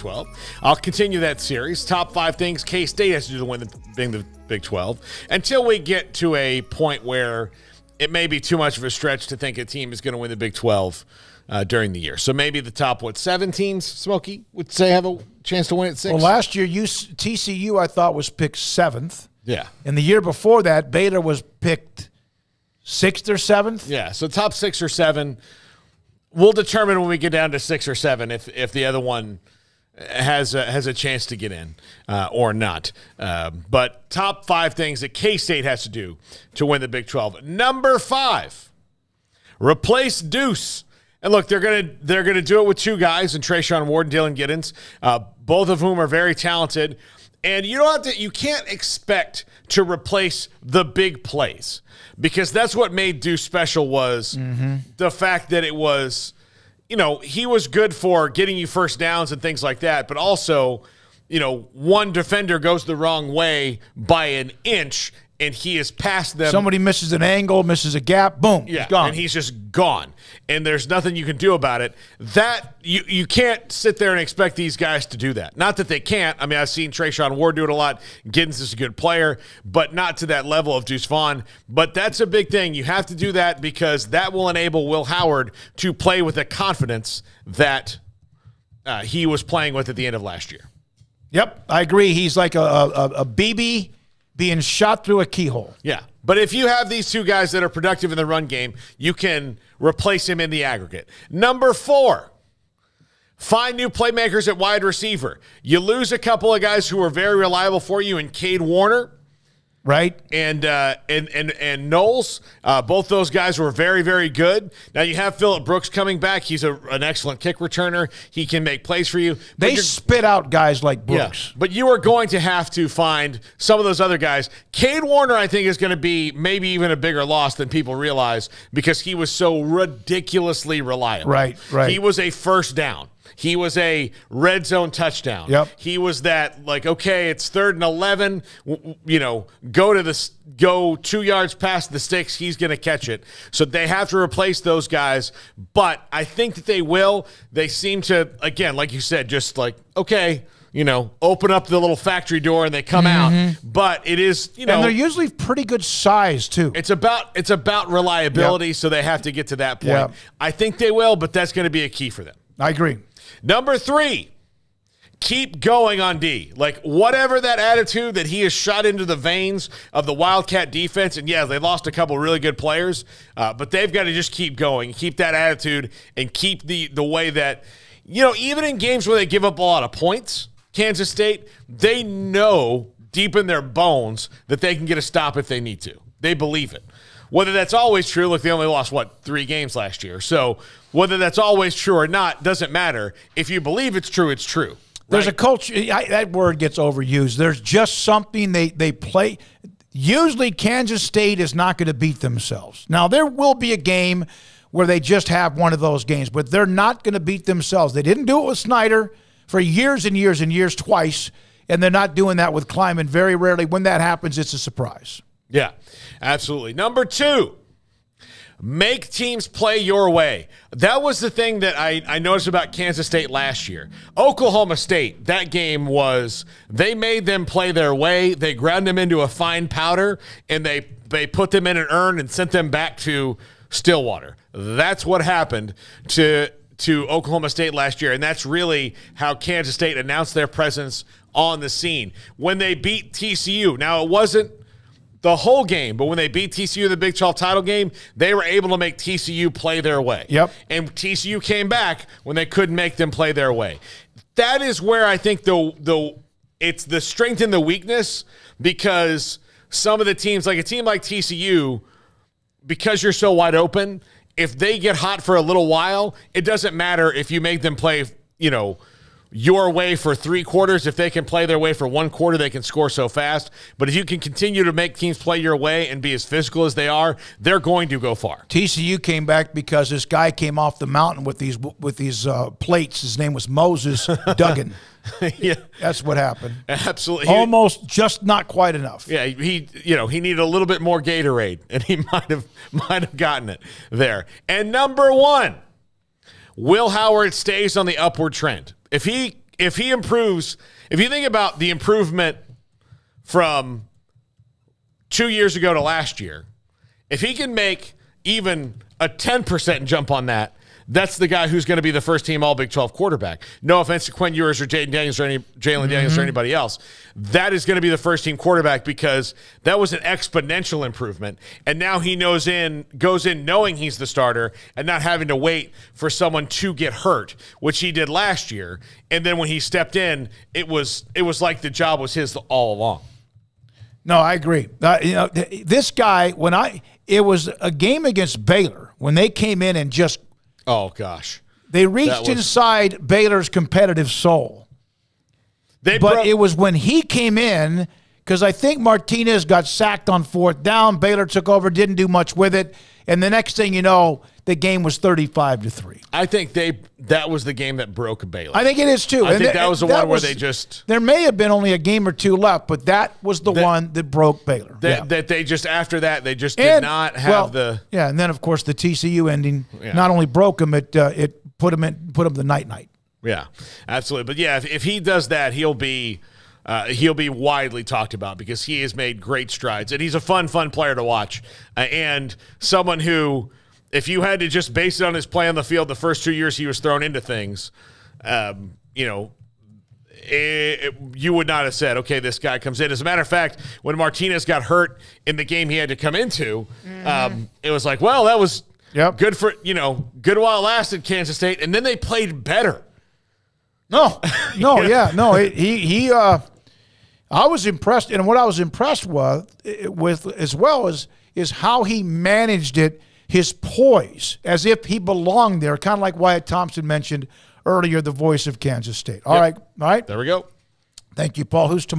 12. I'll continue that series. Top 5 things K-State has to do to win the Big 12 until we get to a point where it may be too much of a stretch to think a team is going to win the Big 12 during the year. So maybe the top, 7 teams, Smokey, would say have a chance to win at 6? Well, last year, TCU, I thought, was picked 7th. Yeah. And the year before that, Baylor was picked 6th or 7th. Yeah, so top 6 or 7. We'll determine when we get down to 6 or 7 if the other one has a chance to get in or not. But top 5 things that K-State has to do to win the Big 12. Number 5, replace Deuce. And look, they're gonna do it with 2 guys, in Treshaun Ward and Dylan Giddens, both of whom are very talented. And you can't expect to replace the big plays, because that's what made Deuce special was the fact that it was, he was good for getting you first downs and things like that, but also, one defender goes the wrong way by an inch and he is past them. Somebody misses an angle, misses a gap, boom, he's gone. And he's just gone. And there's nothing you can do about it. That you can't sit there and expect these guys to do that. Not that they can't. I mean, I've seen Treshaun Ward do it a lot. Giddens is a good player, but not to that level of Deuce Vaughn. But that's a big thing. You have to do that because that will enable Will Howard to play with the confidence that he was playing with at the end of last year. Yep, I agree. He's like a BB being shot through a keyhole. Yeah. But if you have these 2 guys that are productive in the run game, you can replace him in the aggregate. Number 4, find new playmakers at wide receiver. You lose a couple of guys who are very reliable for you in Cade Warner, right? And Knowles. Both those guys were very, very good. Now you have Phillip Brooks coming back. He's an excellent kick returner. He can make plays for you. They spit out guys like Brooks. Yeah, but you are going to have to find some of those other guys. Cade Warner, I think, is going to be maybe even a bigger loss than people realize because he was so ridiculously reliable. Right. He was a first down. He was a red zone touchdown. Yep. He was that, okay, it's 3rd and 11. Go 2 yards past the sticks. He's going to catch it. So they have to replace those guys. But I think that they will. They seem to, again, like you said, just okay, open up the little factory door and they come out. But it is, and they're usually pretty good size too. It's about reliability. Yep. So they have to get to that point. Yep. I think they will, but that's going to be a key for them. I agree. Number 3, keep going on D. Whatever that attitude that he has shot into the veins of the Wildcat defense, and yeah, they lost a couple really good players, but they've got to just keep going, keep that attitude, and keep the way that, even in games where they give up a lot of points, Kansas State, they know deep in their bones that they can get a stop if they need to. They believe it. Whether that's always true, look, they only lost, 3 games last year. So whether that's always true or not doesn't matter. If you believe it's true, it's true. Right? There's a culture. That word gets overused. There's just something they play. Usually Kansas State is not going to beat themselves. Now, there will be a game where they just have one of those games, but they're not going to beat themselves. They didn't do it with Snyder for years and years and years twice, and they're not doing that with Klieman. Very rarely. When that happens, it's a surprise. Yeah, absolutely. Number 2, make teams play your way. That was the thing that I noticed about Kansas State last year. Oklahoma State, that game was, they made them play their way. They ground them into a fine powder, and they put them in an urn and sent them back to Stillwater. That's what happened to Oklahoma State last year, and that's really how Kansas State announced their presence on the scene. When they beat TCU, now it wasn't the whole game, but when they beat TCU in the Big 12 title game, they were able to make TCU play their way. Yep. And TCU came back when they couldn't make them play their way. That is where I think it's the strength and the weakness, because some of the teams, like a team like TCU, because you're so wide open, if they get hot for a little while, it doesn't matter if you make them play, your way for 3 quarters. If they can play their way for 1 quarter, they can score so fast. But if you can continue to make teams play your way and be as physical as they are, they're going to go far. TCU came back because this guy came off the mountain with these plates. His name was Moses Duggan. Yeah, that's what happened. Absolutely, almost just not quite enough. Yeah, he needed a little bit more Gatorade, and he might have gotten it there. And number 1, Will Howard stays on the upward trend. If he if he improves, if you think about the improvement from 2 years ago to last year, if he can make even a 10% jump on that, that's the guy who's going to be the first team All Big 12 quarterback. No offense to Quinn Ewers or Jalen Daniels or anybody else. That is going to be the first team quarterback because that was an exponential improvement. And now he goes in knowing he's the starter and not having to wait for someone to get hurt, which he did last year. And then when he stepped in, it was like the job was his all along. No, I agree. This guy, it was a game against Baylor when they came in and just. Oh, gosh. They reached inside Baylor's competitive soul. But it was when he came in, because I think Martinez got sacked on 4th down. Baylor took over, didn't do much with it. And the next thing you know, the game was 35-3. I think that was the game that broke Baylor. I think it is, too. I think that was the one where they just... There may have been only a game or two left, but that was the one that broke Baylor. That they just, after that, they just did not have the... Yeah, and then, of course, the TCU ending not only broke him, it put him the night-night. Yeah, absolutely. But, yeah, if he does that, he'll be widely talked about because he has made great strides. And he's a fun player to watch. And someone who, if you had to just base it on his play on the field the first 2 years he was thrown into things, you would not have said, okay, this guy comes in. As a matter of fact, when Martinez got hurt in the game he had to come into, it was like, well, that was good for, good while it lasted, Kansas State. And then they played better. I was impressed, and what I was impressed with as well is how he managed it, his poise, as if he belonged there, kind of like Wyatt Thompson mentioned earlier, the voice of Kansas State. All right. There we go. Thank you, Paul. Who's tomorrow?